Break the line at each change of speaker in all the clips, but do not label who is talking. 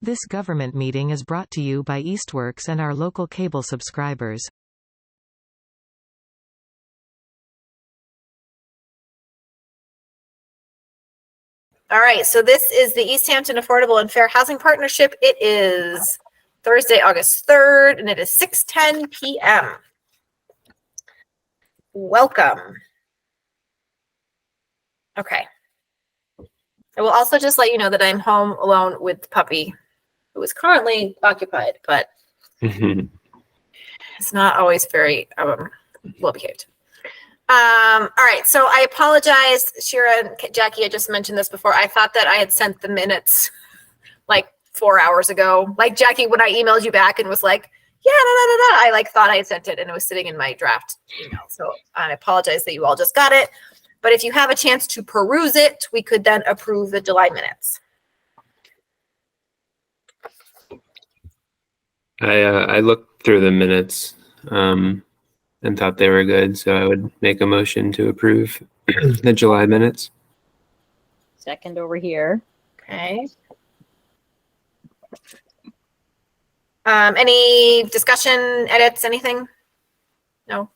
This government meeting is brought to you by Eastworks and our local cable subscribers.
All right, so this is the Easthampton Affordable and Fair Housing Partnership. It is Thursday, August 3rd, and it is 6:10 p.m. Welcome. Okay. I will also just let you know that I'm home alone with the puppy, who is currently occupied, but it's not always very well behaved. All right, so I apologize, Shira and Jackie, I just mentioned this before. I thought that I had sent the minutes like 4 hours ago. Like Jackie, when I emailed you back and was like, yeah, I thought I had sent it and it was sitting in my draft email. So I apologize that you all just got it. But if you have a chance to peruse it, we could then approve the July minutes.
I looked through the minutes and thought they were good, so I would make a motion to approve the July minutes.
Second over here.
Okay. Any discussion, edits, anything? No.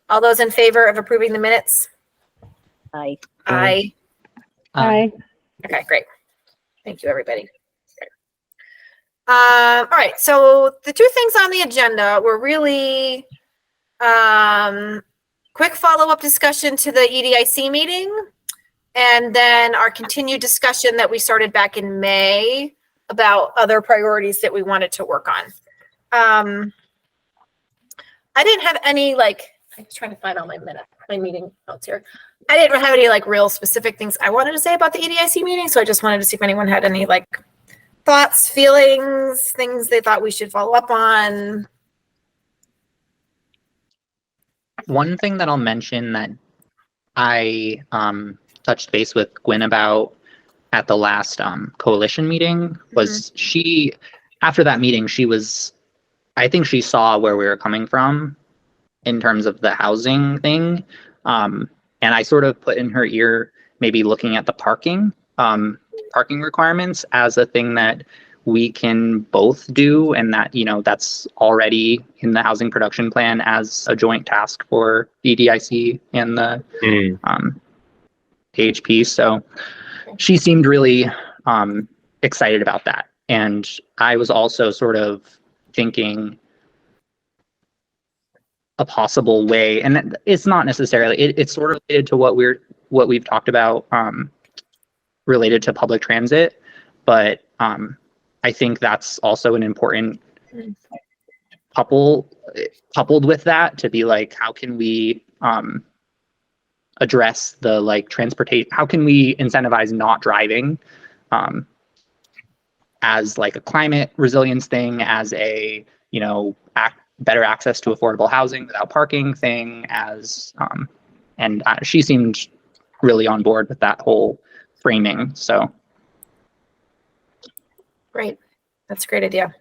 All those in favor of approving the minutes?
Aye.
Aye.
Aye.
Okay, great. Thank you, everybody. All right, so the two things on the agenda were really quick follow-up discussion to the EDIC meeting, and then our continued discussion that we started back in May about other priorities that we wanted to work on. I didn't have any, I was trying to find all my meeting notes here. I didn't have any real specific things I wanted to say about the EDIC meeting, so I just wanted to see if anyone had any thoughts, feelings, things they thought we should follow up on.
One thing that I'll mention that I touched base with Gwen about at the last coalition meeting was after that meeting, I think she saw where we were coming from in terms of the housing thing. And I sort of put in her ear, maybe looking at the parking requirements as a thing that we can both do, and that, that's already in the housing production plan as a joint task for EDIC and the AHP. So she seemed really excited about that. And I was also sort of thinking a possible way, and it's not necessarily, it's sort of related to what we've talked about related to public transit, but I think that's also an important coupled with that, to be how can we address the transportation, how can we incentivize not driving as a climate resilience thing, as a better access to affordable housing without parking thing, as and she seemed really on board with that whole framing. So
Great. That's a great idea.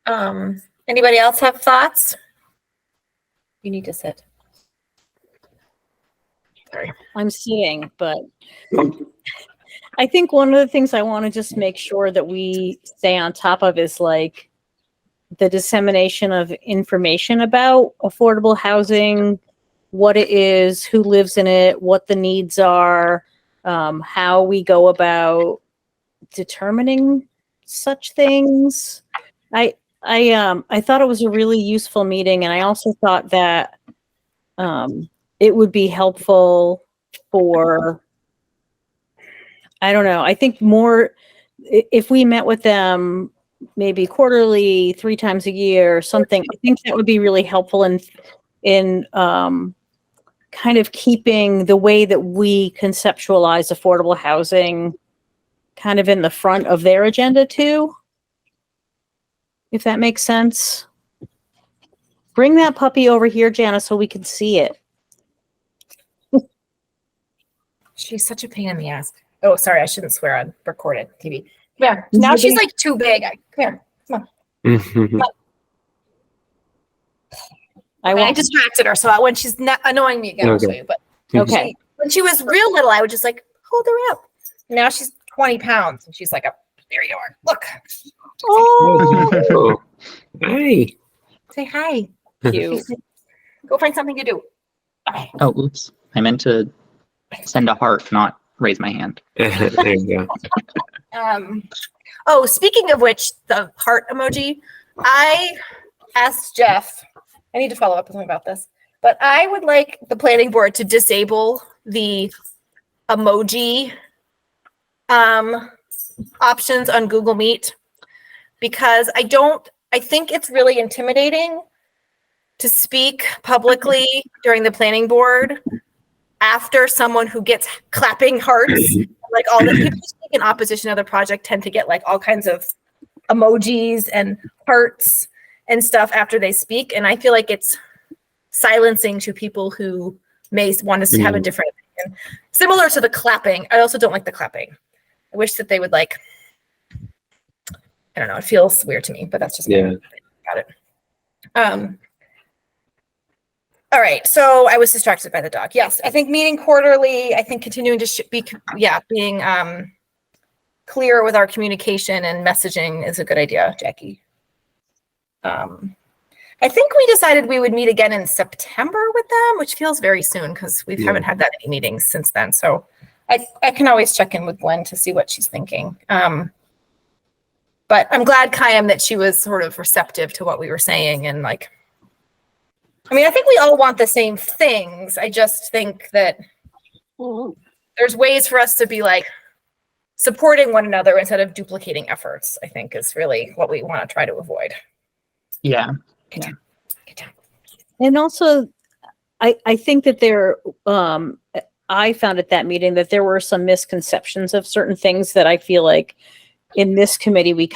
Anybody else have thoughts? You need to sit. Sorry.
I'm sitting, but I think one of the things I want to just make sure that we stay on top of is the dissemination of information about affordable housing, what it is, who lives in it, what the needs are, how we go about determining such things. I thought it was a really useful meeting, and I also thought that it would be helpful for, I don't know, I think more if we met with them maybe quarterly, 3 times a year or something. I think that would be really helpful in kind of keeping the way that we conceptualize affordable housing kind of in the front of their agenda too, if that makes sense. Bring that puppy over here, Jana, so we can see it.
She's such a pain in the ass. Oh, sorry, I shouldn't swear on recorded TV. Yeah, now she's too big. Come here, come on. I distracted her, so when she's not annoying me again, I'll show you. But
okay,
when she was real little, I would just hold her up. Now she's 20 pounds. And she's like, there you are. Look,
Oh, hi.
say hi.
Cute.
Go find something to do.
Oh, oops. I meant to send a heart, not raise my hand.
There you go.
Oh, speaking of which, the heart emoji, I asked Jeff, I need to follow up with him about this, but I would like the planning board to disable the emoji options on Google Meet, because I think it's really intimidating to speak publicly during the planning board after someone who gets clapping hearts. Like all the people who speak in opposition to the project tend to get like all kinds of emojis and hearts and stuff after they speak. And I feel like it's silencing to people who may want us to have a different opinion. Similar to the clapping. I also don't like the clapping. I wish that they would like, I don't know, it feels weird to me, but that's just my opinion about it. All right, so I was distracted by the dog. Yes, I think meeting quarterly, I think continuing to being clear with our communication and messaging is a good idea, Jackie. I think we decided we would meet again in September with them, which feels very soon because we haven't had that many meetings since then. So I can always check in with Gwen to see what she's thinking. But I'm glad, Kayam, that she was sort of receptive to what we were saying and like, I mean, I think we all want the same things. I just think that there's ways for us to be like supporting one another instead of duplicating efforts, I think is really what we want to try to avoid.
Yeah.
Get down.
And also, I think that I found at that meeting that there were some misconceptions of certain things that I feel like in this committee, we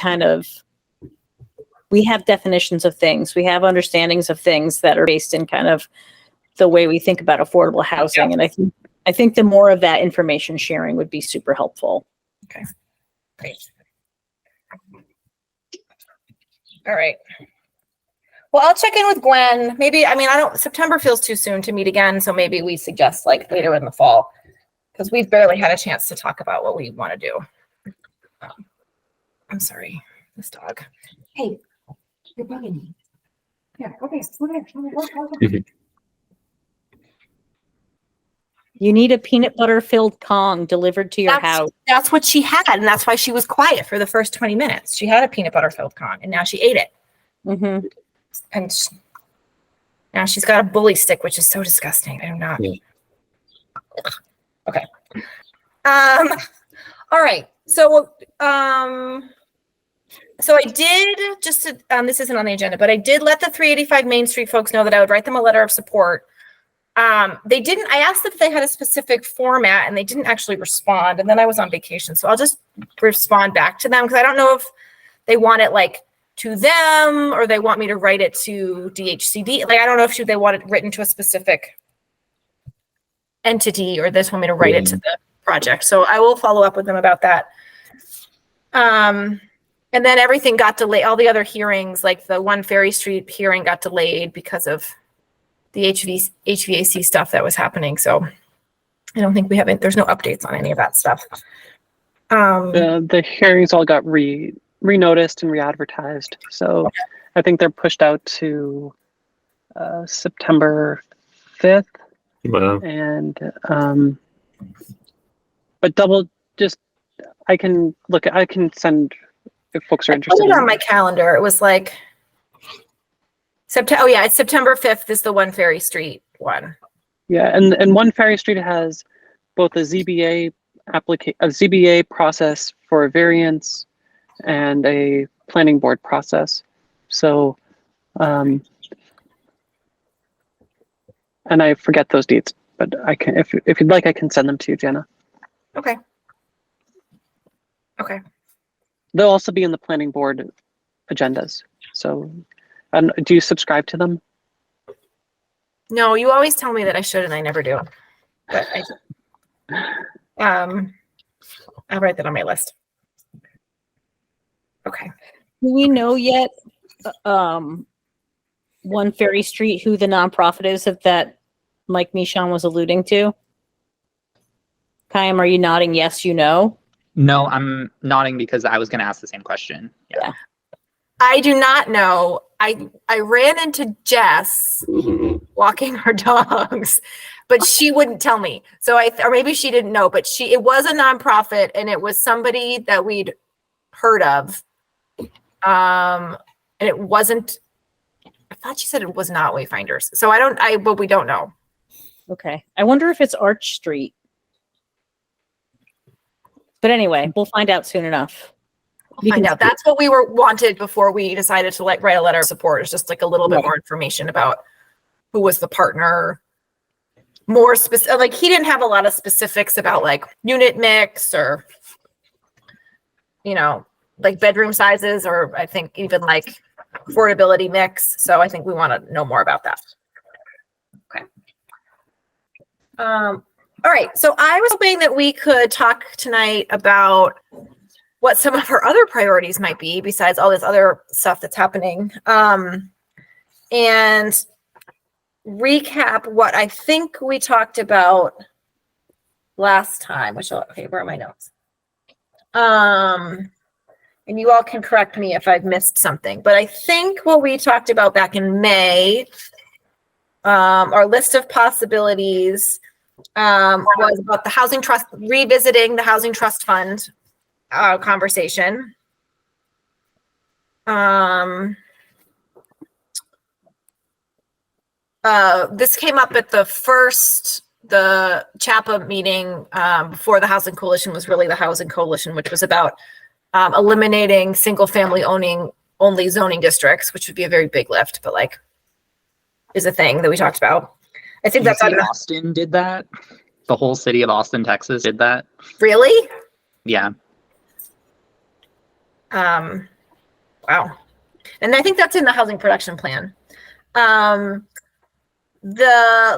have definitions of things. We have understandings of things that are based in kind of the way we think about affordable housing. And I think the more of that information sharing would be super helpful.
Okay, great. All right. Well, I'll check in with Gwen. Maybe, September feels too soon to meet again. So maybe we suggest like later in the fall, because we've barely had a chance to talk about what we want to do. I'm sorry, this dog. Hey. You're bugging me. Yeah, okay.
You need a peanut butter filled Kong delivered to your house.
That's what she had, and that's why she was quiet for the first 20 minutes. She had a peanut butter filled Kong, and now she ate it.
Mm-hmm.
And now she's got a bully stick, which is so disgusting. I do not. Yeah. Okay. All right. So I did this isn't on the agenda, but I did let the 385 Main Street folks know that I would write them a letter of support. They didn't, I asked if they had a specific format and they didn't actually respond. And then I was on vacation. So I'll just respond back to them because I don't know if they want it like to them or they want me to write it to DHCD. Like, I don't know if they want it written to a specific entity or they just want me to write it to the project. So I will follow up with them about that. And then everything got delayed. All the other hearings, like the One Ferry Street hearing got delayed because of the HVAC stuff that was happening. So I don't think there's no updates on any of that stuff.
The hearings all got re-noticed and re-advertised. So I think they're pushed out to September 5th.
Wow.
And, but I can send if folks are interested.
I put it on my calendar. It was like September. Oh yeah, it's September 5th is the One Ferry Street one.
Yeah, and One Ferry Street has both a ZBA process for a variance and a planning board process. So, and I forget those dates, but I can, if you'd like, I can send them to you, Jenna.
Okay. Okay.
They'll also be in the planning board agendas. So, do you subscribe to them?
No, you always tell me that I should, and I never do. But I'll write that on my list. Okay.
Do we know yet, One Ferry Street, who the nonprofit is that Mike Michon was alluding to? Kayam, are you nodding yes, you know?
No, I'm nodding because I was going to ask the same question. Yeah.
I do not know. I ran into Jess walking her dogs, but she wouldn't tell me. So or maybe she didn't know, but it was a nonprofit and it was somebody that we'd heard of. And it wasn't, I thought she said it was not Wayfinders. So but we don't know.
Okay. I wonder if it's Arch Street. But anyway, we'll find out soon enough.
We'll find out. That's what we wanted before we decided to write a letter of support. It's just like a little bit more information about who was the partner. More specific, like he didn't have a lot of specifics about like unit mix or, like bedroom sizes, or I think even like affordability mix. So I think we want to know more about that. Okay. All right. So I was hoping that we could talk tonight about what some of our other priorities might be besides all this other stuff that's happening. And recap what I think we talked about last time, where are my notes? And you all can correct me if I've missed something, but I think what we talked about back in May, our list of possibilities was about the housing trust, revisiting the housing trust fund conversation. This came up at the CHAPA meeting before the Housing Coalition was really the Housing Coalition, which was about eliminating single family only zoning districts, which would be a very big lift, but like is a thing that we talked about. I think that's
Austin did that. The whole city of Austin, Texas did that.
Really?
Yeah.
Wow. And I think that's in the housing production plan. The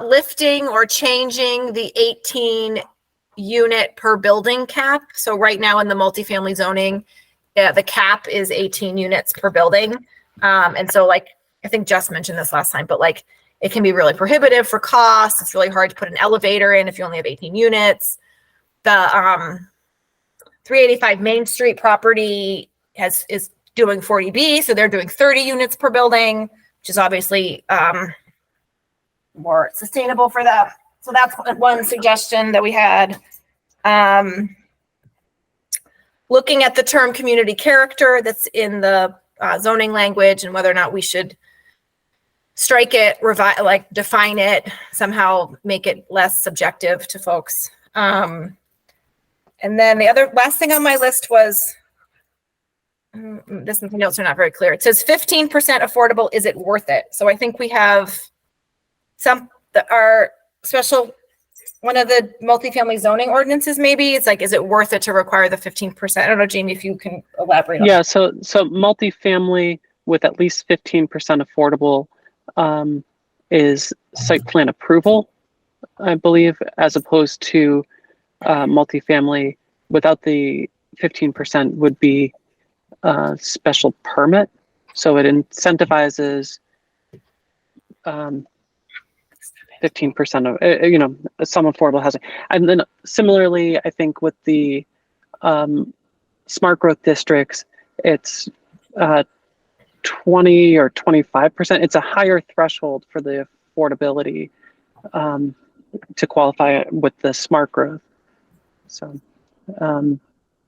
lifting or changing the 18 unit per building cap. So right now in the multifamily zoning, the cap is 18 units per building. And so like, I think Jess mentioned this last time, but like it can be really prohibitive for costs. It's really hard to put an elevator in if you only have 18 units. The 385 Main Street property is doing 40B. So they're doing 30 units per building, which is obviously more sustainable for them. So that's one suggestion that we had. Looking at the term community character that's in the zoning language and whether or not we should strike it, define it, somehow make it less subjective to folks. And then the last thing on my list was, the notes are not very clear. It says 15% affordable. Is it worth it? So I think we have our special, one of the multifamily zoning ordinances, maybe it's like, is it worth it to require the 15%? I don't know, Jamie, if you can elaborate on that.
So multifamily with at least 15% affordable is site plan approval, I believe, as opposed to multifamily without the 15% would be special permit. So it incentivizes 15% of, some affordable housing. And then similarly, I think with the smart growth districts, it's 20 or 25%. It's a higher threshold for the affordability to qualify with the smart growth. So, and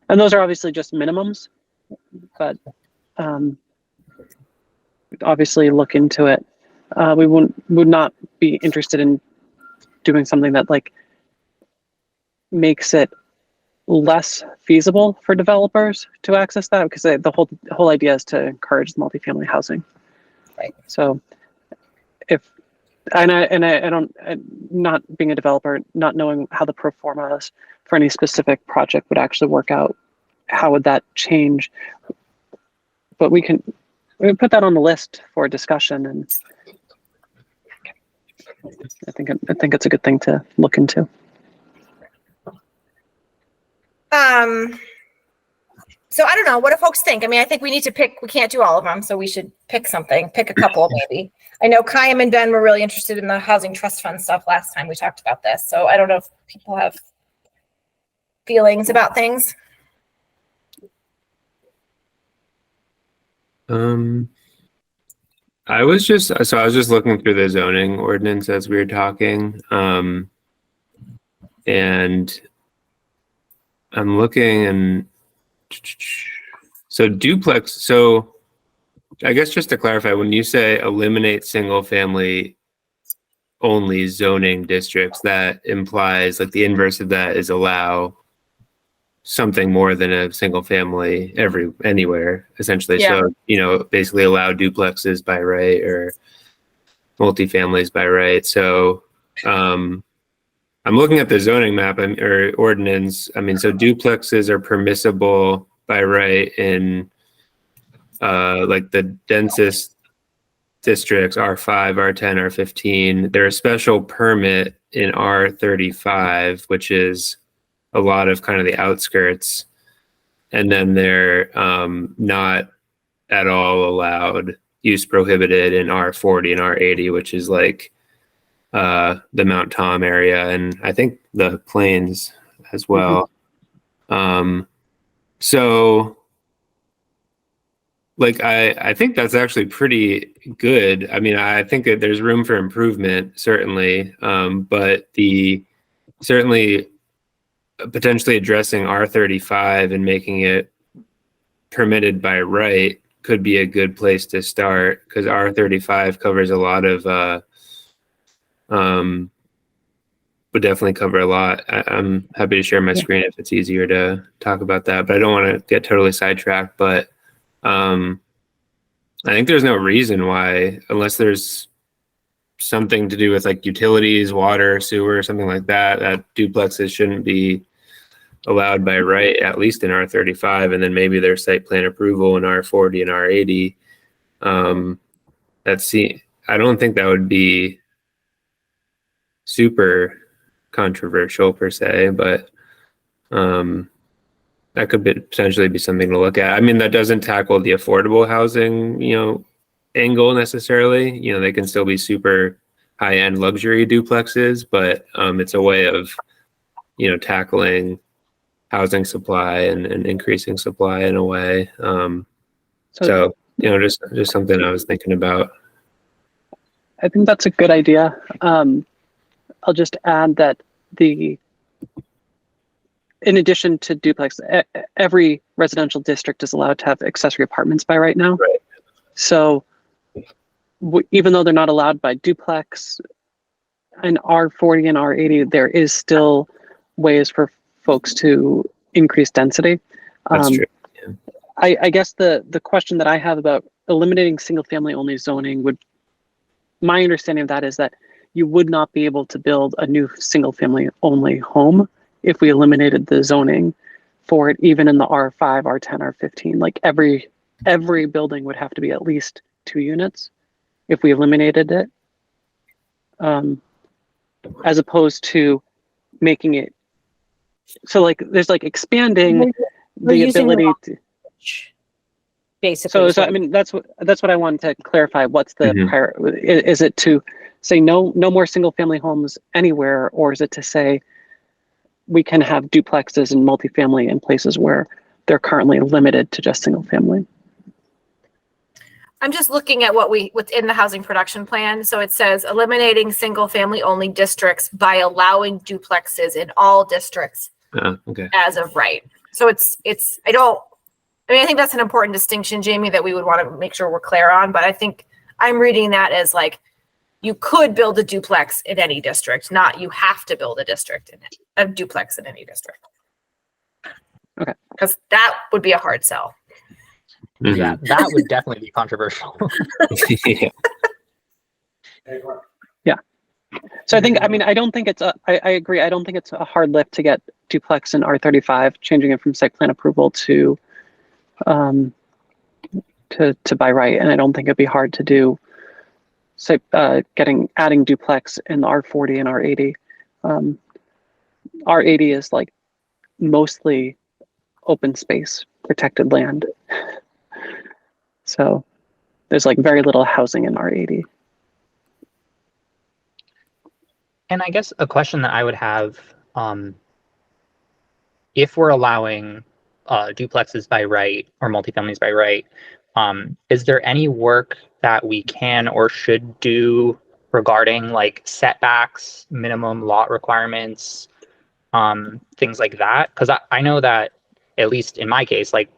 those are obviously just minimums, but obviously look into it. We would not be interested in doing something that like makes it less feasible for developers to access that, because the whole idea is to encourage multifamily housing.
Right.
So I don't, not being a developer, not knowing how the pro formas for any specific project would actually work out, how would that change? But we can put that on the list for discussion, and I think it's a good thing to look into.
So I don't know. What do folks think? I mean, I think we need to pick. We can't do all of them, so we should pick something. Pick a couple, maybe. I know Kayam and Ben were really interested in the housing trust fund stuff last time we talked about this. So I don't know if people have feelings about things.
I was just looking through the zoning ordinance as we were talking, and I'm looking, and so duplex. So I guess just to clarify, when you say eliminate single family only zoning districts, that implies like the inverse of that is allow something more than a single family anywhere, essentially.
Yeah.
So, basically allow duplexes by right or multifamilies by right. So I'm looking at the zoning map or ordinance. I mean, so duplexes are permissible by right in like the densest districts, R5, R10, R15. They're a special permit in R35, which is a lot of kind of the outskirts. And then they're not at all allowed, use prohibited in R40 and R80, which is like the Mount Tom area, and I think the Plains as well. So like I think that's actually pretty good. I mean, I think that there's room for improvement, certainly, but certainly potentially addressing R35 and making it permitted by right could be a good place to start, because R35 covers a lot of would definitely cover a lot. I'm happy to share my screen if it's easier to talk about that, but I don't want to get totally sidetracked. But I think there's no reason why, unless there's something to do with like utilities, water, sewer, something like that, that duplexes shouldn't be allowed by right, at least in R35, and then maybe there's site plan approval in R40 and R80. I don't think that would be super controversial per se, but that could potentially be something to look at. I mean, that doesn't tackle the affordable housing, angle necessarily. They can still be super high-end luxury duplexes, but it's a way of, tackling housing supply and increasing supply in a way. So just something I was thinking about.
I think that's a good idea. I'll just add that in addition to duplex, every residential district is allowed to have accessory apartments by right now.
Right.
So even though they're not allowed by duplex, in R40 and R80, there is still ways for folks to increase density.
That's true. Yeah.
I guess the question that I have about eliminating single family only zoning my understanding of that is that you would not be able to build a new single family only home if we eliminated the zoning for it, even in the R5, R10, R15. Like every building would have to be at least 2 units if we eliminated it, as opposed to making it so like there's like expanding the ability to
basically.
So I mean that's what I wanted to clarify. What's the prior? Is it to say no more single family homes anywhere, or is it to say we can have duplexes and multifamily in places where they're currently limited to just single family?
I'm just looking at what's in the housing production plan. So it says eliminating single family only districts by allowing duplexes in all districts as of right. So I think that's an important distinction, Jamie, that we would want to make sure we're clear on. But I think I'm reading that as like, you could build a duplex in any district, not you have to build a duplex in any district.
Okay.
Because that would be a hard sell.
Mm-hmm.
Yeah, that would definitely be controversial.
Yeah. So I don't think it's I agree. I don't think it's a hard lift to get duplex in R35, changing it from site plan approval to by right. And I don't think it'd be hard to do adding duplex in the R40 and R80. R80 is like mostly open space, protected land. So there's like very little housing in R80.
And I guess a question that I would have, if we're allowing duplexes by right or multifamilies by right Is there any work that we can or should do regarding like setbacks, minimum lot requirements, things like that? Because I know that, at least in my case, like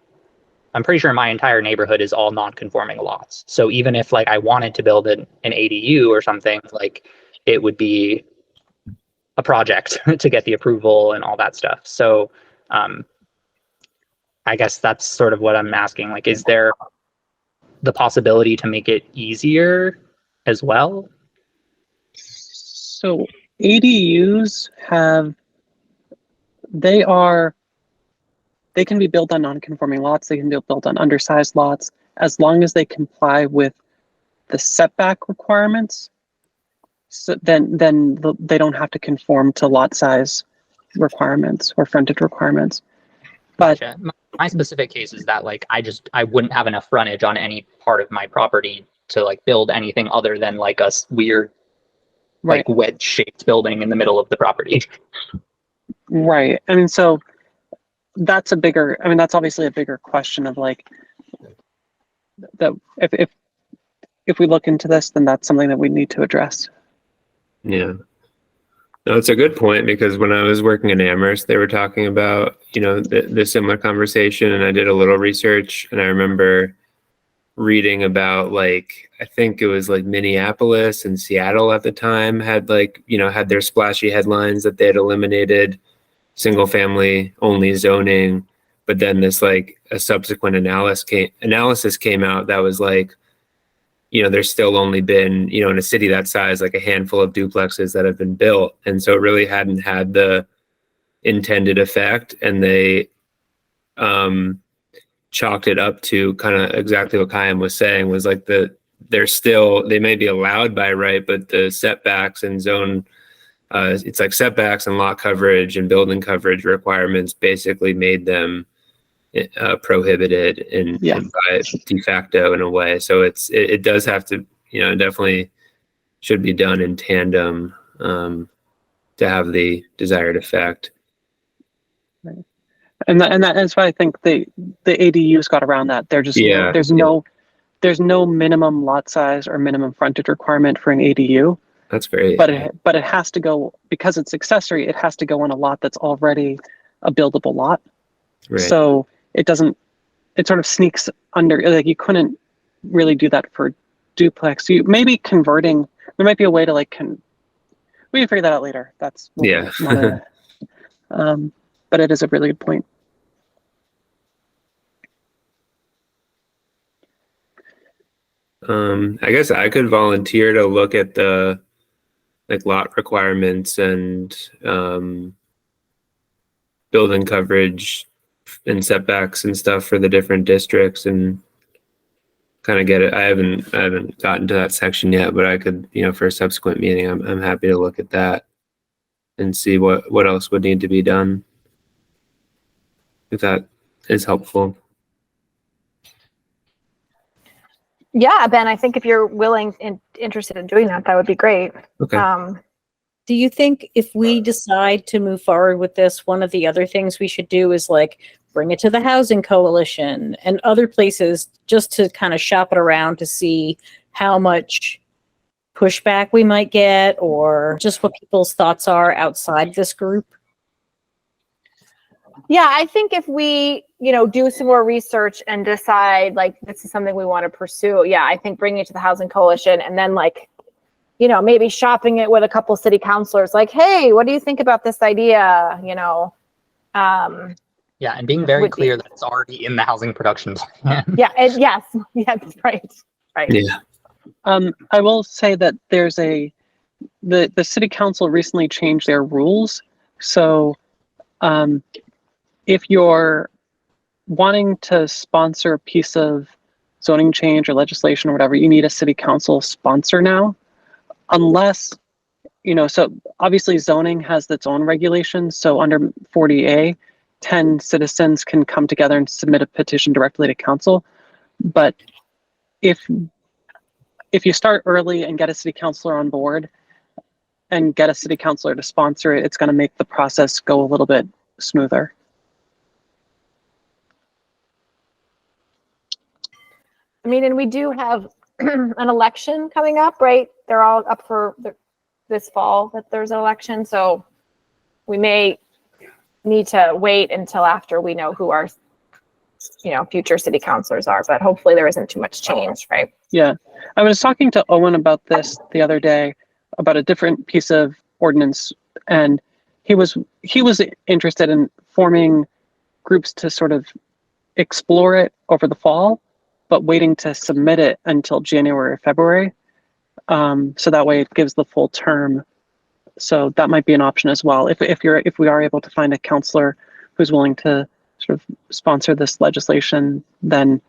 I'm pretty sure my entire neighborhood is all non-conforming lots. So even if like I wanted to build an ADU or something, like it would be a project to get the approval and all that stuff. So I guess that's sort of what I'm asking. Like, is there the possibility to make it easier as well?
So ADUs they can be built on non-conforming lots. They can be built on undersized lots as long as they comply with the setback requirements. So then they don't have to conform to lot size requirements or frontage requirements. But
Gotcha. My specific case is that like I wouldn't have enough frontage on any part of my property to like build anything other than like a weird
right,
like wedge shaped building in the middle of the property.
right. I mean, so that's obviously a bigger question of like that if we look into this, then that's something that we need to address.
Yeah. No, it's a good point, because when I was working in Amherst, they were talking about, the similar conversation, and I did a little research, and I remember reading about like, I think it was like Minneapolis and Seattle at the time had like, had their splashy headlines that they had eliminated single family only zoning. But then this like a subsequent analysis came out that was like, there's still only been, in a city that size, like a handful of duplexes that have been built. And so it really hadn't had the intended effect. And they chalked it up to kind of exactly what Kayam was saying, was like they may be allowed by right, but the setbacks and zone, it's like setbacks and lot coverage and building coverage requirements basically made them prohibited in by de facto in a way. So it does have to, it definitely should be done in tandem to have the desired effect.
Right. And that's why I think the ADUs got around that. They're just there's no minimum lot size or minimum frontage requirement for an ADU.
That's great.
But it has to go, because it's accessory, it has to go on a lot that's already a buildable lot.
Right.
So it sort of sneaks under, like you couldn't really do that for duplex. You maybe converting, there might be a way to we can figure that out later. That's but it is a really good point.
I guess I could volunteer to look at the like lot requirements and building coverage and setbacks and stuff for the different districts, and kind of get it. I haven't gotten to that section yet, but I could, for a subsequent meeting, I'm happy to look at that and see what else would need to be done, if that is helpful.
Yeah, Ben, I think if you're willing and interested in doing that, that would be great.
Okay.
Do you think if we decide to move forward with this, one of the other things we should do is like bring it to the Housing Coalition and other places, just to kind of shop it around to see how much pushback we might get, or just what people's thoughts are outside this group?
Yeah, I think if we, do some more research and decide like this is something we want to pursue, yeah, I think bringing it to the Housing Coalition, and then like, maybe shopping it with a couple city councilors, like, hey, what do you think about this idea?
Yeah, and being very clear that it's already in the housing production plan.
Yeah, yes, right.
Yeah.
I will say that there's the city council recently changed their rules. So if you're wanting to sponsor a piece of zoning change or legislation or whatever, you need a city council sponsor now. Unless, so obviously zoning has its own regulations. So under 40A, 10 citizens can come together and submit a petition directly to council. But if you start early and get a city councilor on board and get a city councilor to sponsor it, it's going to make the process go a little bit smoother.
I mean, and we do have an election coming up, right? They're all up for this fall that there's an election. So we may need to wait until after we know who our, future city councilors are, but hopefully there isn't too much change, right?
Yeah. I was talking to Owen about this the other day about a different piece of ordinance, and he was interested in forming groups to sort of explore it over the fall, but waiting to submit it until January or February. So that way it gives the full term. So that might be an option as well. If we are able to find a counselor who's willing to sort of sponsor this legislation, then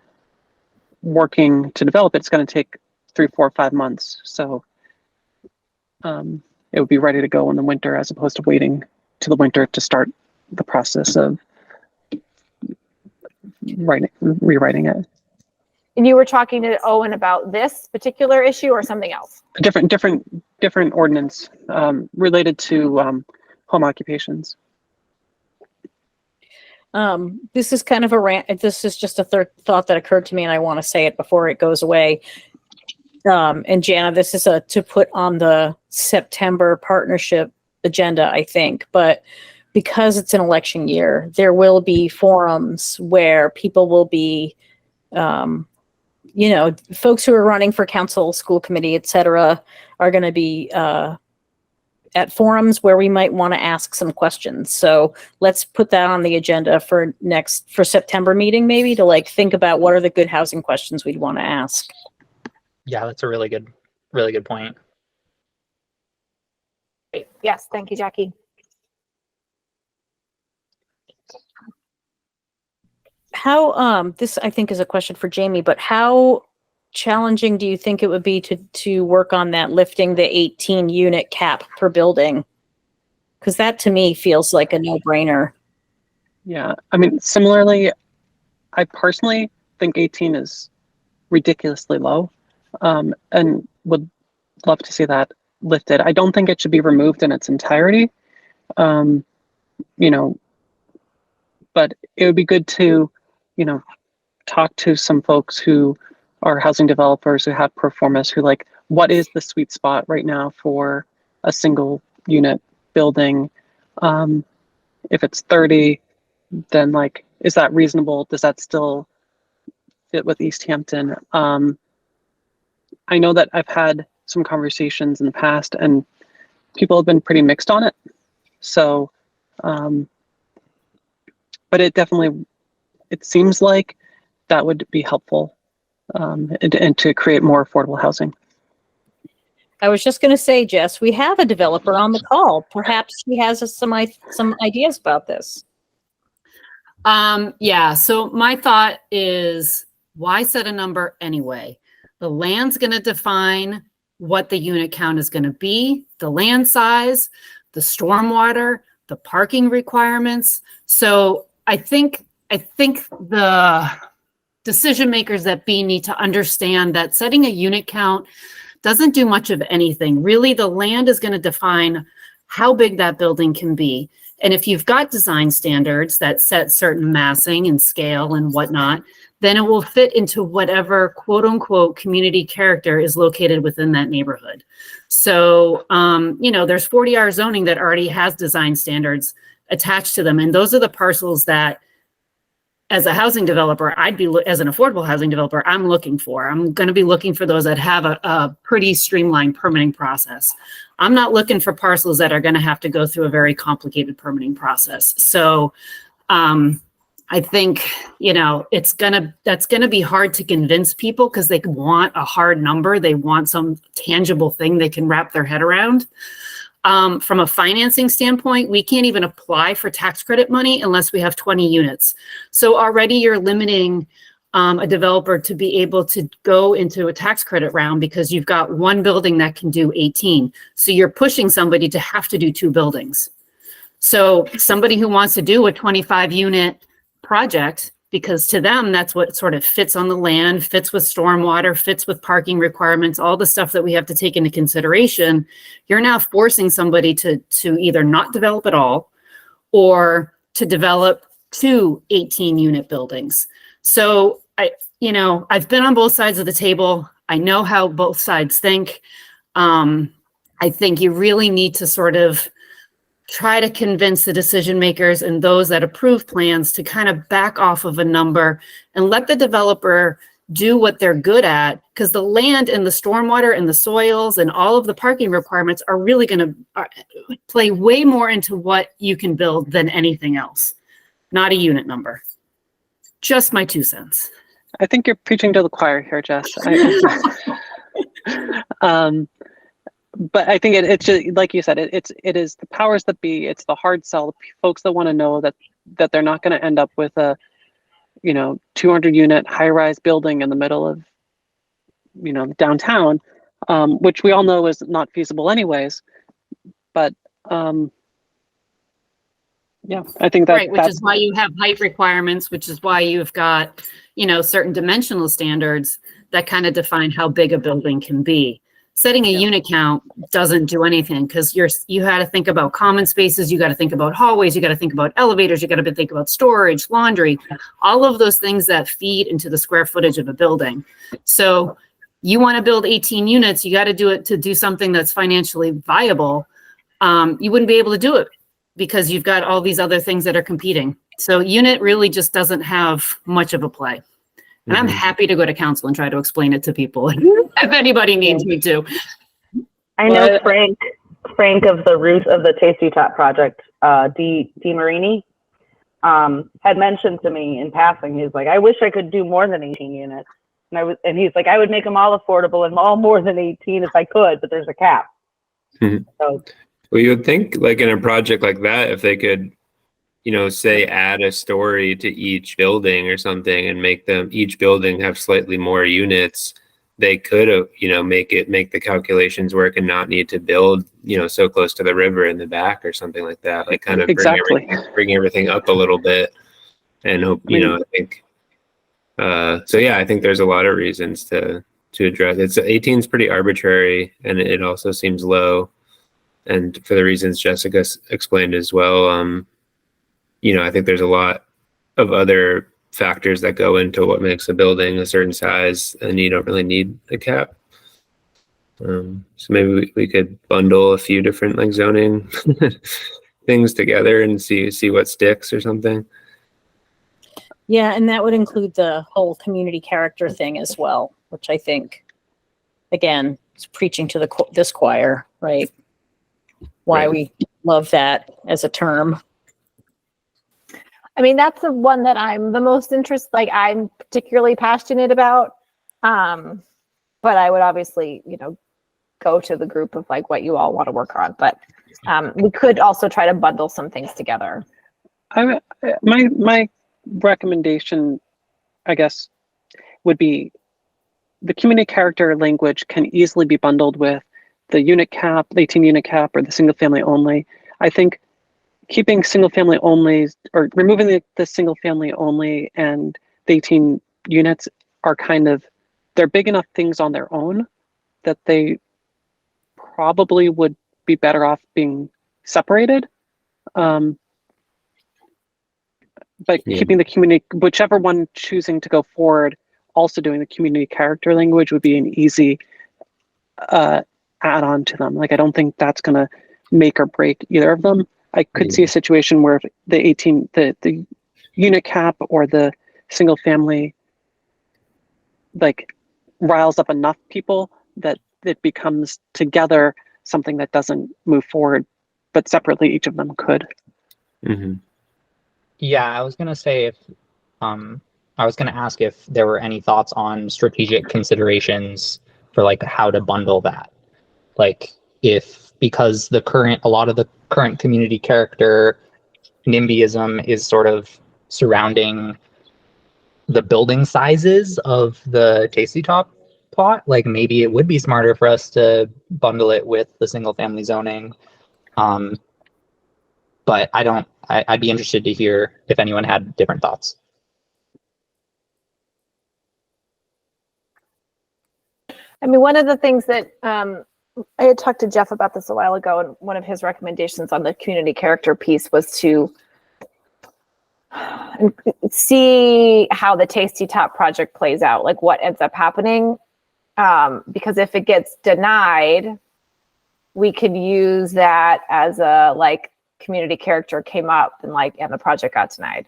working to develop it's going to take 3, 4, 5 months. So it would be ready to go in the winter as opposed to waiting to the winter to start the process of rewriting it.
And you were talking to Owen about this particular issue or something else?
A different ordinance related to home occupations.
This is kind of a rant. This is just a third thought that occurred to me, and I want to say it before it goes away. And Jana, this is to put on the September partnership agenda, I think. But because it's an election year, there will be forums where people will be, folks who are running for council, school committee, et cetera, are going to be at forums where we might want to ask some questions. So let's put that on the agenda for September meeting, maybe, to think about what are the good housing questions we'd want to ask.
Yeah, that's a really good point.
Great. Yes, thank you, Jackie.
How this I think is a question for Jamie, but how challenging do you think it would be to work on that, lifting the 18 unit cap per building? Because that to me feels like a no-brainer.
Yeah, I mean, similarly, I personally think 18 is ridiculously low, and would love to see that lifted. I don't think it should be removed in its entirety, but it would be good to, talk to some folks who are housing developers who have pro formas who what is the sweet spot right now for a single unit building? If it's 30, then is that reasonable? Does that still fit with Easthampton? I know that I've had some conversations in the past and people have been pretty mixed on it. So, but it seems like that would be helpful, and to create more affordable housing.
I was just going to say, Jess, we have a developer on the call. Perhaps she has some ideas about this.
Yeah. So my thought is, why set a number anyway? The land's going to define what the unit count is going to be, the land size, the stormwater, the parking requirements. So I think the decision makers at B need to understand that setting a unit count doesn't do much of anything. Really, the land is going to define how big that building can be. And if you've got design standards that set certain massing and scale and whatnot, then it will fit into whatever quote unquote community character is located within that neighborhood. So, there's 40R zoning that already has design standards attached to them. And those are the parcels that, as a housing developer, as an affordable housing developer, I'm looking for. I'm going to be looking for those that have a pretty streamlined permitting process. I'm not looking for parcels that are going to have to go through a very complicated permitting process. So I think, that's going to be hard to convince people because they want a hard number. They want some tangible thing they can wrap their head around. From a financing standpoint, we can't even apply for tax credit money unless we have 20 units. So already you're limiting a developer to be able to go into a tax credit round because you've got one building that can do 18. So you're pushing somebody to have to do 2 buildings. So somebody who wants to do a 25 unit project, because to them, that's what sort of fits on the land, fits with stormwater, fits with parking requirements, all the stuff that we have to take into consideration. You're now forcing somebody to either not develop at all or to develop 2 18 unit buildings. So I've been on both sides of the table. I know how both sides think. I think you really need to sort of try to convince the decision makers and those that approve plans to kind of back off of a number and let the developer do what they're good at, because the land and the stormwater and the soils and all of the parking requirements are really going to play way more into what you can build than anything else, not a unit number. Just my 2 cents.
I think you're preaching to the choir here, Jess. But I think it's just, like you said, it is the powers that be. It's the hard sell, folks that want to know that they're not going to end up with a 200 unit high rise building in the middle of downtown, which we all know is not feasible anyways. But yeah, I think that
right, which is why you have height requirements, which is why you've got certain dimensional standards that kind of define how big a building can be. Setting a unit count doesn't do anything, because you had to think about common spaces, you got to think about hallways, you got to think about elevators, you got to think about storage, laundry, all of those things that feed into the square footage of a building. So you want to build 18 units, you got to do it to do something that's financially viable. You wouldn't be able to do it because you've got all these other things that are competing. So unit really just doesn't have much of a play. And I'm happy to go to council and try to explain it to people if anybody needs me to.
I know Frank of the Ruth of the Tasty Top project, D Marini, had mentioned to me in passing, he's like, I wish I could do more than 18 units. And he's like, I would make them all affordable and all more than 18 if I could, but there's a cap. So,
well, you would think like in a project like that, if they could, say add a story to each building or something and make them each building have slightly more units, they could have, make the calculations work and not need to build, so close to the river in the back or something like that. Like kind of bring everything up a little bit and hope, I think. So yeah, I think there's a lot of reasons to address. 18 is pretty arbitrary, and it also seems low. And for the reasons Jessica explained as well, I think there's a lot of other factors that go into what makes a building a certain size, and you don't really need a cap. So maybe we could bundle a few different like zoning things together and see what sticks or something.
Yeah, and that would include the whole community character thing as well, which I think, again, is preaching to this choir, right? Why we love that as a term.
I mean, that's the one that I'm the most interested, like I'm particularly passionate about. But I would obviously, go to the group of like what you all want to work on. But we could also try to bundle some things together.
My recommendation, I guess, would be the community character language can easily be bundled with the unit cap, the 18 unit cap, or the single family only. I think keeping single family only or removing the single family only and the 18 units are they're big enough things on their own that they probably would be better off being separated. But keeping the community, whichever one choosing to go forward, also doing the community character language would be an easy add-on to them. Like, I don't think that's going to make or break either of them. I could see a situation where the unit cap or the single family like riles up enough people that it becomes together something that doesn't move forward, but separately each of them could.
Mm-hmm.
Yeah, I was gonna say I was gonna ask if there were any thoughts on strategic considerations for like how to bundle that, like because a lot of the current community character NIMBYism is sort of surrounding the building sizes of the Tasty Top plot. Like maybe it would be smarter for us to bundle it with the single family zoning. But I'd be interested to hear if anyone had different thoughts.
I mean, one of the things that I had talked to Jeff about this a while ago, and one of his recommendations on the community character piece was to see how the Tasty Top project plays out, like what ends up happening. Because if it gets denied, we could use that as a like community character came up and the project got denied.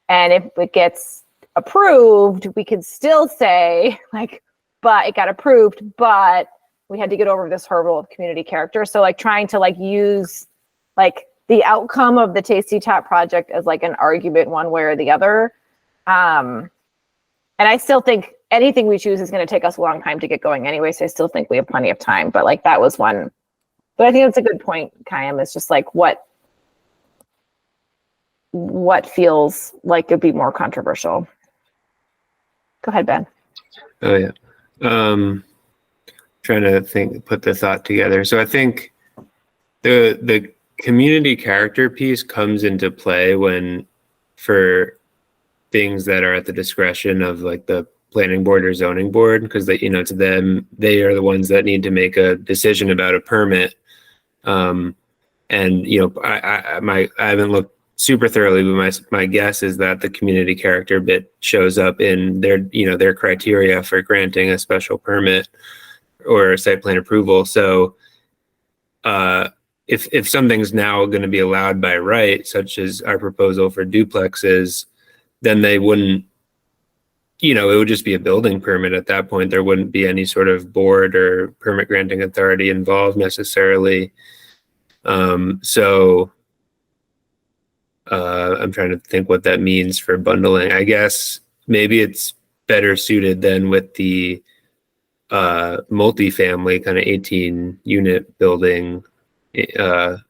And if it gets approved, we could still say like, but it got approved, but we had to get over this hurdle of community character. So like trying to like use like the outcome of the Tasty Top project as like an argument one way or the other. And I still think anything we choose is going to take us a long time to get going anyway. So I still think we have plenty of time, but like that was one. But I think that's a good point, Kayam. It's just like what feels like it'd be more controversial. Go ahead, Ben.
Oh yeah. Trying to put the thought together. So I think the community character piece comes into play when for things that are at the discretion of like the planning board or zoning board, because to them, they are the ones that need to make a decision about a permit. And I haven't looked super thoroughly, but my guess is that the community character bit shows up in their criteria for granting a special permit or site plan approval. So if something's now going to be allowed by right, such as our proposal for duplexes, then they wouldn't, it would just be a building permit at that point. There wouldn't be any sort of board or permit granting authority involved necessarily. So I'm trying to think what that means for bundling. I guess maybe it's better suited than with the multifamily kind of 18 unit building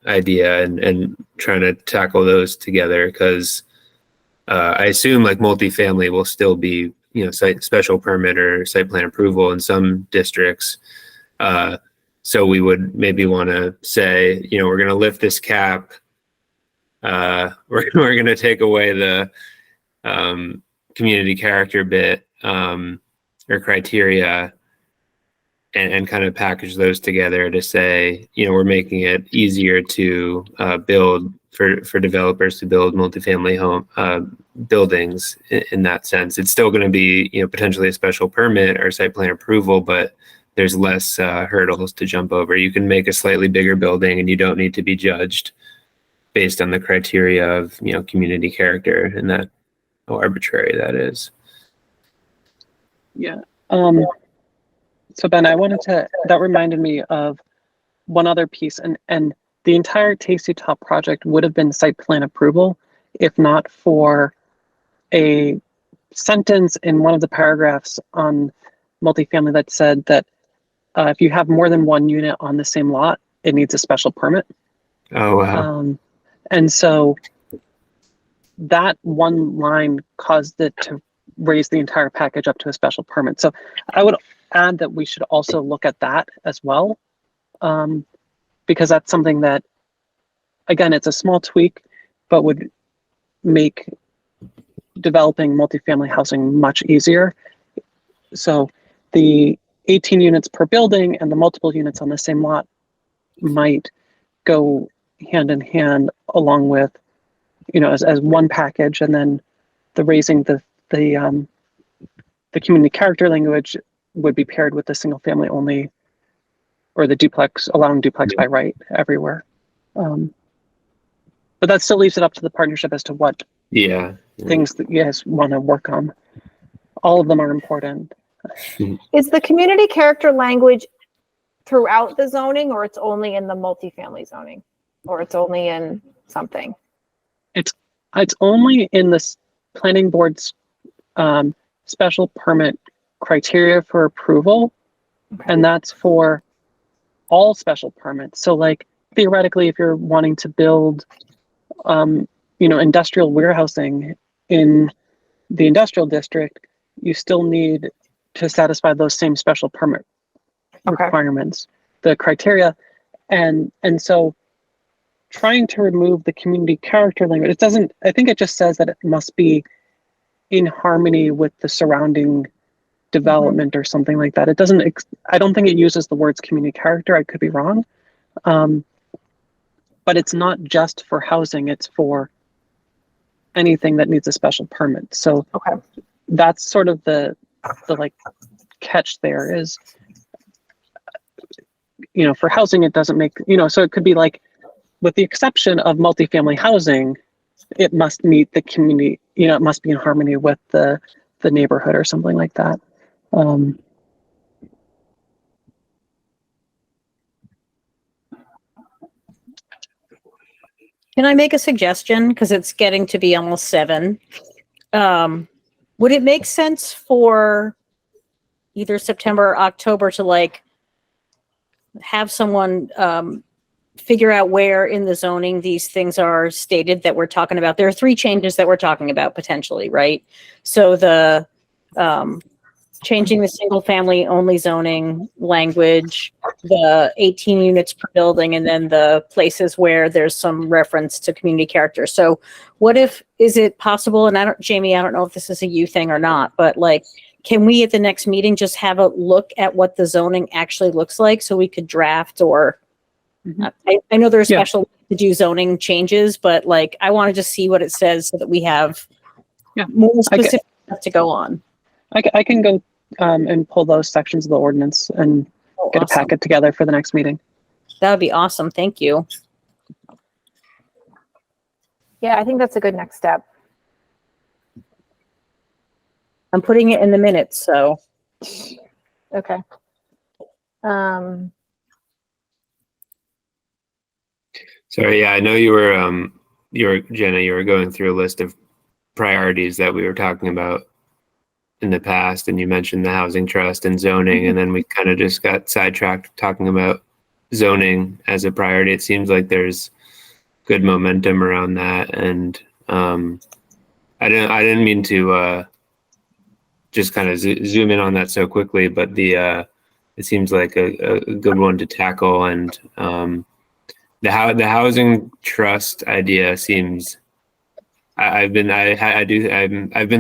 idea and trying to tackle those together, because I assume like multifamily will still be site special permit or site plan approval in some districts. So we would maybe want to say, we're going to lift this cap. We're going to take away the community character bit or criteria and kind of package those together to say, we're making it easier to build for developers to build multifamily home buildings in that sense. It's still going to be, potentially a special permit or site plan approval, but there's less hurdles to jump over. You can make a slightly bigger building and you don't need to be judged based on the criteria of, community character, and that how arbitrary that is.
Yeah. So Ben, that reminded me of one other piece, and the entire Tasty Top project would have been site plan approval if not for a sentence in one of the paragraphs on multifamily that said that if you have more than one unit on the same lot, it needs a special permit.
Oh, wow.
And so that one line caused it to raise the entire package up to a special permit. So I would add that we should also look at that as well, because that's something that, again, it's a small tweak, but would make developing multifamily housing much easier. So the 18 units per building and the multiple units on the same lot might go hand in hand along with, as one package, and then the raising the community character language would be paired with the single family only, or the duplex, allowing duplex by right everywhere. But that still leaves it up to the partnership as to what things that you guys want to work on. All of them are important.
Is the community character language throughout the zoning, or it's only in the multifamily zoning, or it's only in something?
It's only in the planning board's special permit criteria for approval, and that's for all special permits. So like theoretically, if you're wanting to build industrial warehousing in the industrial district, you still need to satisfy those same special permit requirements, the criteria. And so trying to remove the community character language, I think it just says that it must be in harmony with the surrounding development or something like that. It doesn't, I don't think it uses the words community character. I could be wrong. But it's not just for housing, it's for anything that needs a special permit. So
Okay.
that's sort of the like catch there is, for housing, it doesn't make, so it could be like, with the exception of multifamily housing, it must meet the community, it must be in harmony with the neighborhood or something like that.
Can I make a suggestion? Because it's getting to be almost 7. Would it make sense for either September or October to like have someone figure out where in the zoning these things are stated that we're talking about? There are 3 changes that we're talking about potentially, right? So the changing the single family only zoning language, the 18 units per building, and then the places where there's some reference to community character. So what if, is it possible, and Jamie, I don't know if this is a you thing or not, but like, can we at the next meeting just have a look at what the zoning actually looks like so we could draft or, I know there's special to do zoning changes, but like, I want to just see what it says so that we have more specific stuff to go on.
I can go and pull those sections of the ordinance and get a packet together for the next meeting.
That would be awesome. Thank you.
Yeah, I think that's a good next step.
I'm putting it in the minutes, so.
Okay.
Sorry, yeah, I know you were Jenna, you were going through a list of priorities that we were talking about in the past, and you mentioned the housing trust and zoning, and then we kind of just got sidetracked talking about zoning as a priority. It seems like there's good momentum around that, and I didn't mean to just kind of zoom in on that so quickly, but it seems like a good one to tackle, and the housing trust idea seems. I've been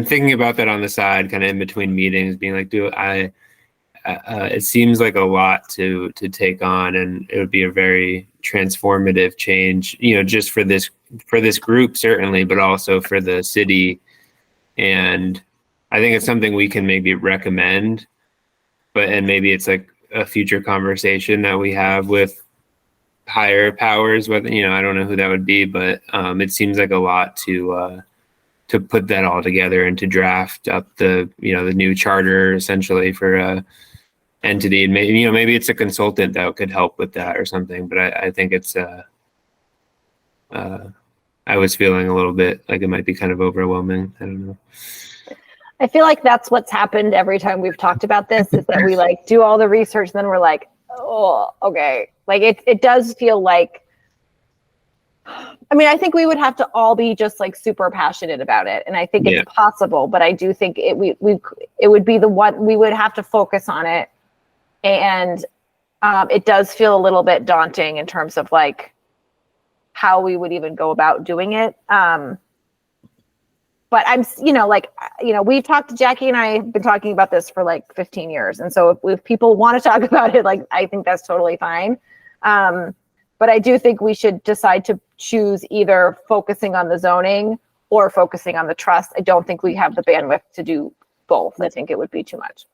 thinking about that on the side, kind of in between meetings, being like, it seems like a lot to take on, and it would be a very transformative change, just for this group certainly, but also for the city. And I think it's something we can maybe recommend, and maybe it's like a future conversation that we have with higher powers, whether, I don't know who that would be, but it seems like a lot to put that all together and to draft up the new charter essentially for a entity. And maybe it's a consultant that could help with that or something, but I think it's I was feeling a little bit like it might be kind of overwhelming. I don't know.
I feel like that's what's happened every time we've talked about this, is that we like do all the research and then we're like, oh, okay. Like it does feel like, I mean, I think we would have to all be just like super passionate about it. And I think it's possible, but I do think it would be the one we would have to focus on it. And it does feel a little bit daunting in terms of like how we would even go about doing it. But we've talked to Jackie and I have been talking about this for like 15 years. And so if people want to talk about it, like, I think that's totally fine. But I do think we should decide to choose either focusing on the zoning or focusing on the trust. I don't think we have the bandwidth to do both. I think it would be too much.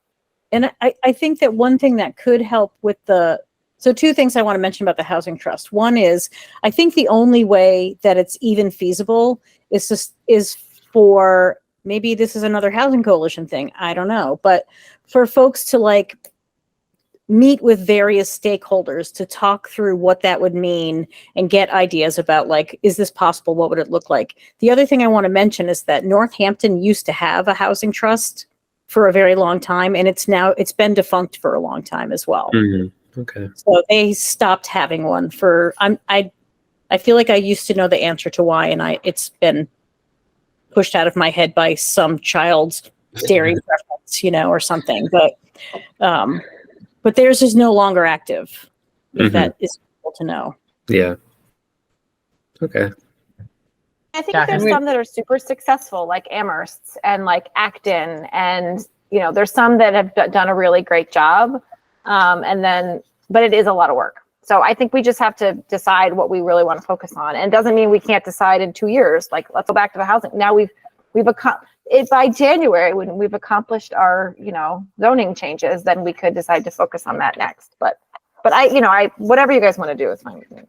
And I think that one thing that could help with so 2 things I want to mention about the housing trust. One is, I think the only way that it's even feasible is for, maybe this is another housing coalition thing, I don't know, but for folks to like meet with various stakeholders to talk through what that would mean and get ideas about like, is this possible? What would it look like? The other thing I want to mention is that Northampton used to have a housing trust for a very long time, and it's been defunct for a long time as well.
Mm-hmm. Okay.
So they stopped having one I feel like I used to know the answer to why, and it's been pushed out of my head by some child's dairy preference, or something. But theirs is no longer active, if that is cool to know.
Yeah. Okay.
I think there's some that are super successful, like Amherst and like Acton, and there's some that have done a really great job. But it is a lot of work. So I think we just have to decide what we really want to focus on. And it doesn't mean we can't decide in 2 years, like, let's go back to the housing. Now by January, when we've accomplished our, zoning changes, then we could decide to focus on that next. But whatever you guys want to do is fine with me.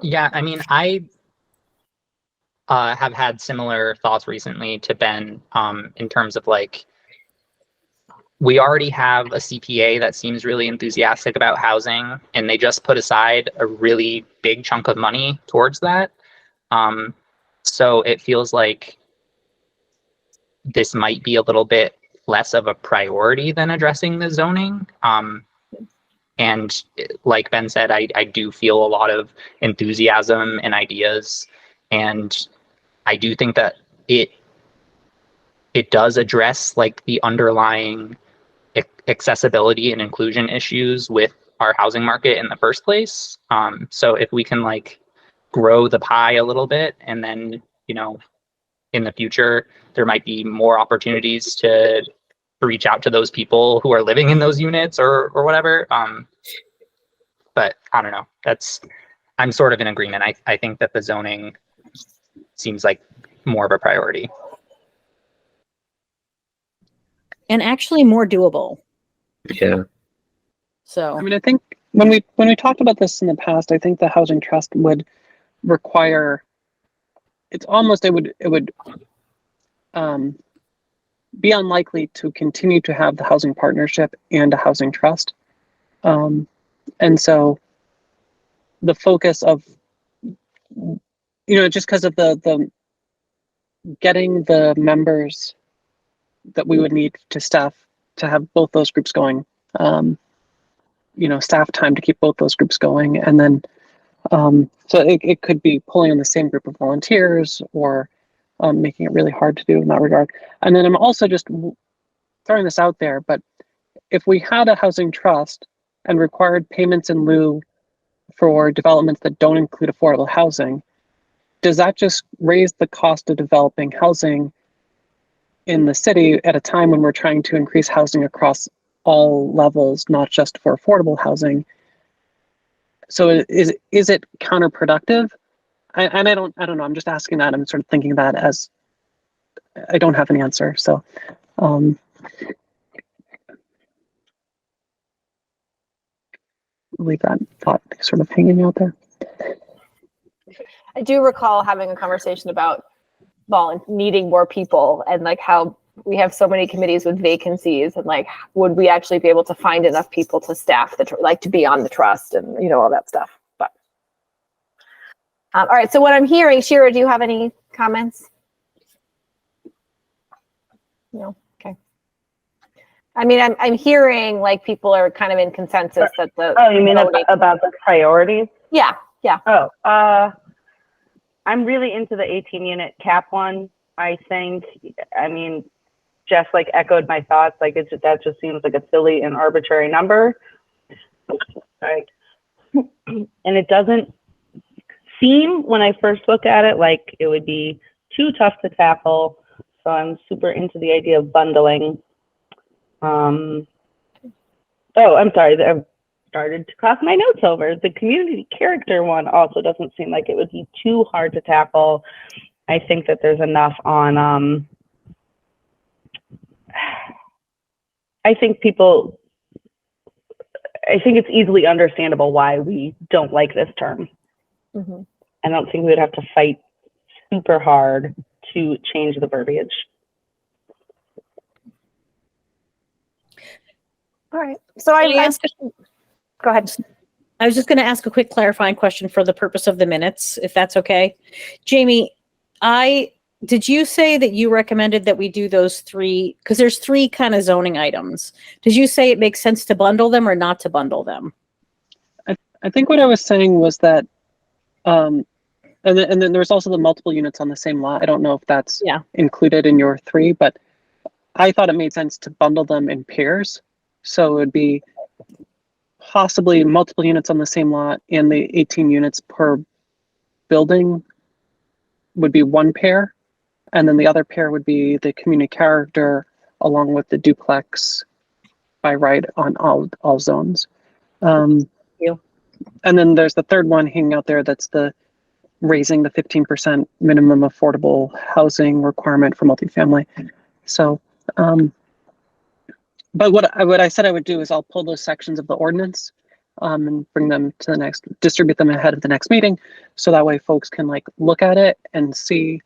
Yeah, I mean, I have had similar thoughts recently to Ben, in terms of like, we already have a CPA that seems really enthusiastic about housing, and they just put aside a really big chunk of money towards that. So it feels like this might be a little bit less of a priority than addressing the zoning. And like Ben said, I do feel a lot of enthusiasm and ideas, and I do think that it does address like the underlying accessibility and inclusion issues with our housing market in the first place. So if we can like grow the pie a little bit, and then, in the future, there might be more opportunities to reach out to those people who are living in those units or whatever. But I don't know, I'm sort of in agreement. I think that the zoning seems like more of a priority.
And actually more doable.
Yeah.
So
I mean, I think when we talked about this in the past, I think the housing trust would require. It would be unlikely to continue to have the housing partnership and a housing trust, and so the focus of just because of the getting the members that we would need to staff to have both those groups going, staff time to keep both those groups going, and then so it could be pulling on the same group of volunteers, or making it really hard to do in that regard. And then I'm also just throwing this out there, but if we had a housing trust and required payments in lieu for developments that don't include affordable housing, does that just raise the cost of developing housing in the city at a time when we're trying to increase housing across all levels, not just for affordable housing? So is it counterproductive? I don't know. I'm just asking that. I'm sort of thinking that as I don't have an answer. So leave that thought sort of hanging out there.
I do recall having a conversation about needing more people, and like how we have so many committees with vacancies, and like, would we actually be able to find enough people to staff to be on the trust, and all that stuff. But all right. So what I'm hearing, Shira, do you have any comments? No. Okay. I mean, I'm hearing like people are kind of in consensus that the.
Oh, you mean about the priorities?
Yeah. Yeah.
Oh, I'm really into the 18 unit cap one. I think, I mean, Jeff like echoed my thoughts. Like that just seems like a silly and arbitrary number. Right. And it doesn't seem, when I first look at it, like it would be too tough to tackle. So I'm super into the idea of bundling. Oh, I'm sorry. I've started to cross my notes over. The community character one also doesn't seem like it would be too hard to tackle. I think that there's enough on, I think it's easily understandable why we don't like this term.
Mm-hmm.
I don't think we would have to fight super hard to change the verbiage.
All right. So go ahead.
I was just going to ask a quick clarifying question for the purpose of the minutes, if that's okay. Jamie, did you say that you recommended that we do those three? Because there's three kind of zoning items. Did you say it makes sense to bundle them or not to bundle them?
I think what I was saying was that, and then there's also the multiple units on the same lot. I don't know if that's included in your three, but I thought it made sense to bundle them in pairs. So it would be possibly multiple units on the same lot, and the 18 units per building would be one pair. And then the other pair would be the community character along with the duplex by right on all zones. Um,
you.
and then there's the third one hanging out there. That's the raising the 15% minimum affordable housing requirement for multifamily. So, but what I said I would do is I'll pull those sections of the ordinance and bring them to the next, distribute them ahead of the next meeting. So that way folks can like look at it and see.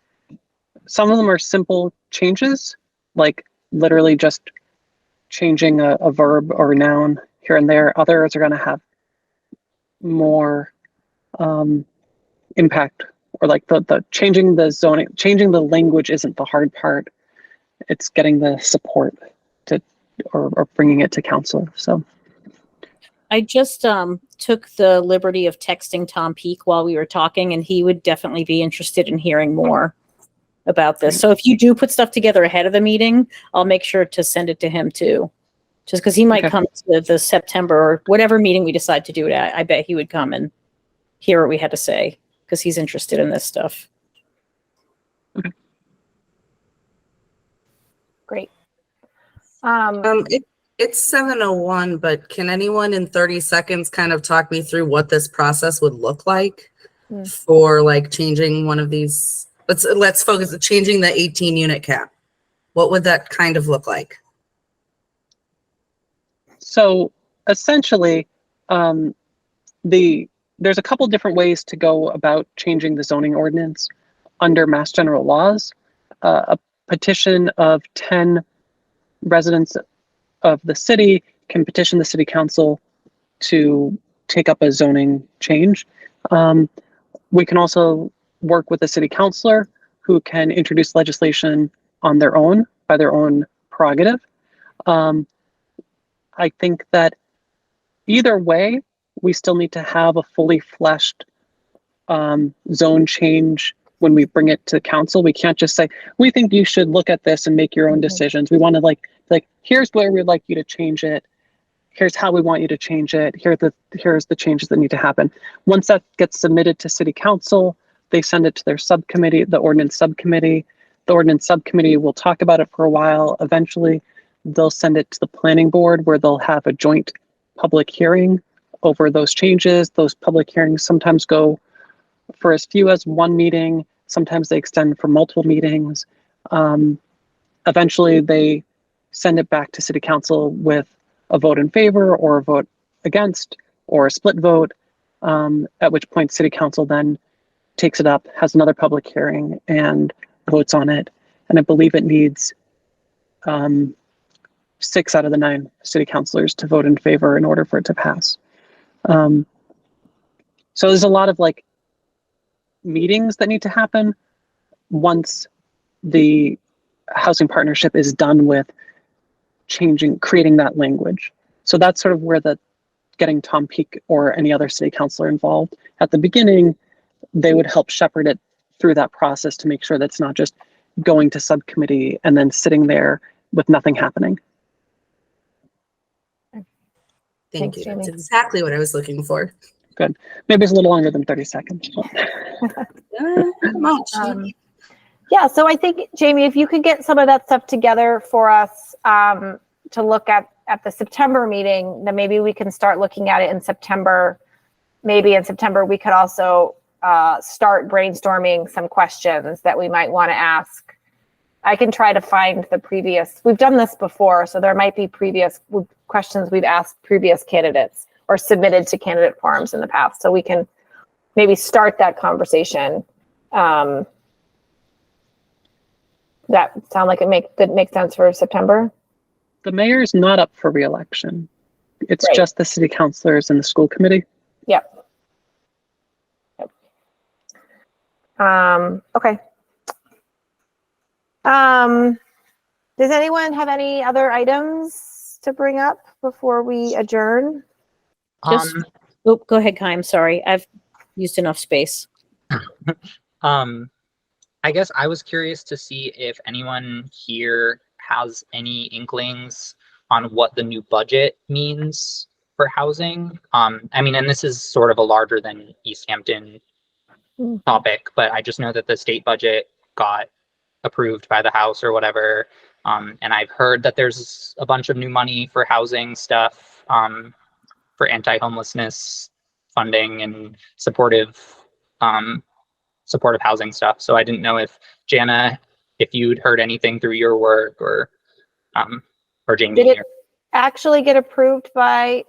Some of them are simple changes, like literally just changing a verb or a noun here and there. Others are going to have more impact, or like the changing the zoning, changing the language isn't the hard part. It's getting the support to, or bringing it to council. So
I just took the liberty of texting Tom Peake while we were talking, and he would definitely be interested in hearing more about this. So if you do put stuff together ahead of the meeting, I'll make sure to send it to him too. Just because he might come to the September or whatever meeting we decide to do it at. I bet he would come and hear what we had to say because he's interested in this stuff.
Okay.
Great.
It's 7:01, but can anyone in 30 seconds kind of talk me through what this process would look like for like changing one of these? Let's focus on changing the 18 unit cap. What would that kind of look like?
So essentially, there's a couple different ways to go about changing the zoning ordinance under Mass General laws. A petition of 10 residents of the city can petition the city council to take up a zoning change. We can also work with a city councilor who can introduce legislation on their own, by their own prerogative. I think that either way, we still need to have a fully fleshed zone change when we bring it to council. We can't just say, we think you should look at this and make your own decisions. We want to like, here's where we'd like you to change it. Here's how we want you to change it. Here's the changes that need to happen. Once that gets submitted to city council, they send it to their subcommittee, the ordinance subcommittee. The ordinance subcommittee will talk about it for a while. Eventually, they'll send it to the planning board where they'll have a joint public hearing over those changes. Those public hearings sometimes go for as few as one meeting. Sometimes they extend for multiple meetings. Eventually, they send it back to city council with a vote in favor or a vote against or a split vote, at which point city council then takes it up, has another public hearing and votes on it. And I believe it needs 6 out of the 9 city councilors to vote in favor in order for it to pass. So there's a lot of like meetings that need to happen once the housing partnership is done with creating that language. So that's sort of where getting Tom Peake or any other city councilor involved at the beginning, they would help shepherd it through that process to make sure that's not just going to subcommittee and then sitting there with nothing happening.
Thank you. That's exactly what I was looking for.
Good. Maybe it's a little longer than 30 seconds.
Yeah, so I think, Jamie, if you could get some of that stuff together for us to look at the September meeting, then maybe we can start looking at it in September. Maybe in September, we could also start brainstorming some questions that we might want to ask. I can try to find we've done this before, so there might be previous questions we've asked previous candidates or submitted to candidate forums in the past. So we can maybe start that conversation. That sound like it makes sense for September?
The mayor is not up for re-election. It's
Right.
just the city councilors and the school committee.
Yep. Okay. Does anyone have any other items to bring up before we adjourn?
Go ahead, Kai. I'm sorry. I've used enough space.
I guess I was curious to see if anyone here has any inklings on what the new budget means for housing. I mean, and this is sort of a larger than Easthampton topic, but I just know that the state budget got approved by the House or whatever. And I've heard that there's a bunch of new money for housing stuff. for anti-homelessness funding and supportive housing stuff. So I didn't know if Jana, if you'd heard anything through your work or Jamie.
Did it actually get approved by?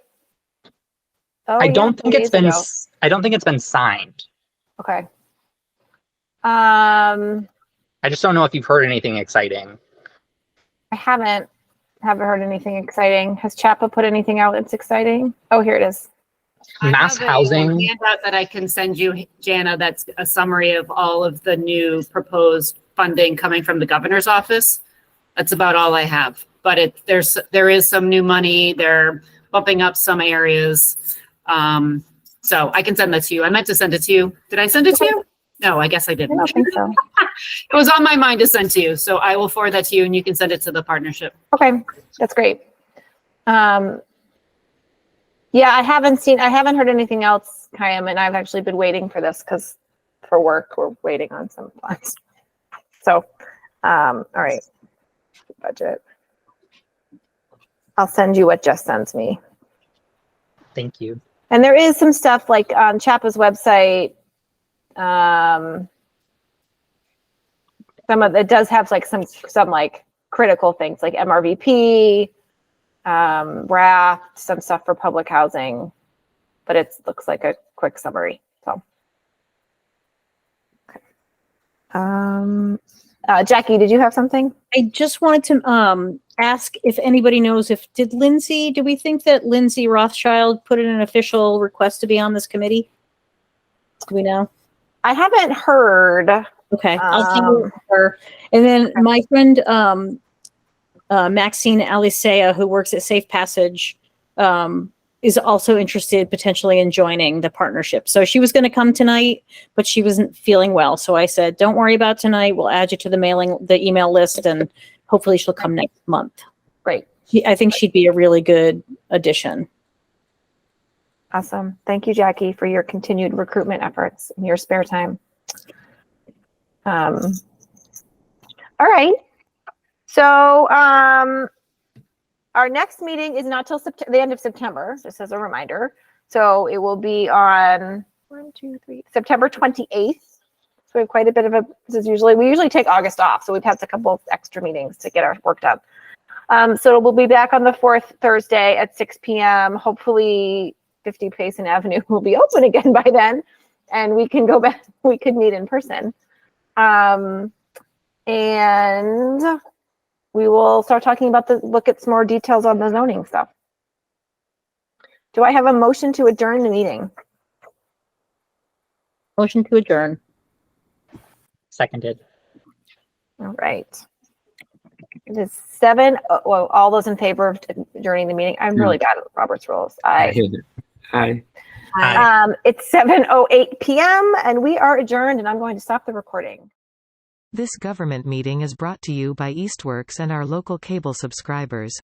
Oh,
I don't think it's been.
ago.
I don't think it's been signed.
Okay.
I just don't know if you've heard anything exciting.
I haven't heard anything exciting. Has CHAPA put anything out that's exciting? Oh, here it is.
Mass housing.
A handout that I can send you, Jana, that's a summary of all of the new proposed funding coming from the governor's office. That's about all I have. But there is some new money. They're bumping up some areas. So I can send that to you. I meant to send it to you. Did I send it to you? No, I guess I didn't.
I don't think so.
It was on my mind to send to you. So I will forward that to you and you can send it to the partnership.
Okay, that's great. Yeah, I haven't heard anything else, Kayam, and I've actually been waiting for this because for work, we're waiting on some funds. So, all right, budget. I'll send you what Jess sends me.
Thank you.
And there is some stuff like on CHAPA's website. Some of it does have like some like critical things like MRVP, RAFT, some stuff for public housing, but it looks like a quick summary. So, okay. Jackie, did you have something?
I just wanted to ask if anybody knows do we think that Lindsay Rothschild put in an official request to be on this committee? Do we know?
I haven't heard.
Okay, I'll send her. And then my friend Maxine Alicea, who works at Safe Passage, is also interested potentially in joining the partnership. So she was going to come tonight, but she wasn't feeling well. So I said, don't worry about tonight. We'll add you to the email list, and hopefully she'll come next month.
Great.
I think she'd be a really good addition.
Awesome. Thank you, Jackie, for your continued recruitment efforts in your spare time. All right. So our next meeting is not till the end of September, just as a reminder. So it will be on September 28th. So we have quite a bit of we usually take August off. So we've had a couple of extra meetings to get our work done. So we'll be back on the 4th Thursday at 6 p.m. Hopefully 50 Payson Avenue will be open again by then, and we can go back. We could meet in person, and we will start talking about look at some more details on the zoning stuff. Do I have a motion to adjourn the meeting?
Motion to adjourn.
Seconded.
All right. It is 7. Well, all those in favor of adjourning the meeting. I'm really bad at Robert's rules.
Hi.
It's 7:08 p.m. and we are adjourned, and I'm going to stop the recording.
This government meeting is brought to you by Eastworks and our local cable subscribers.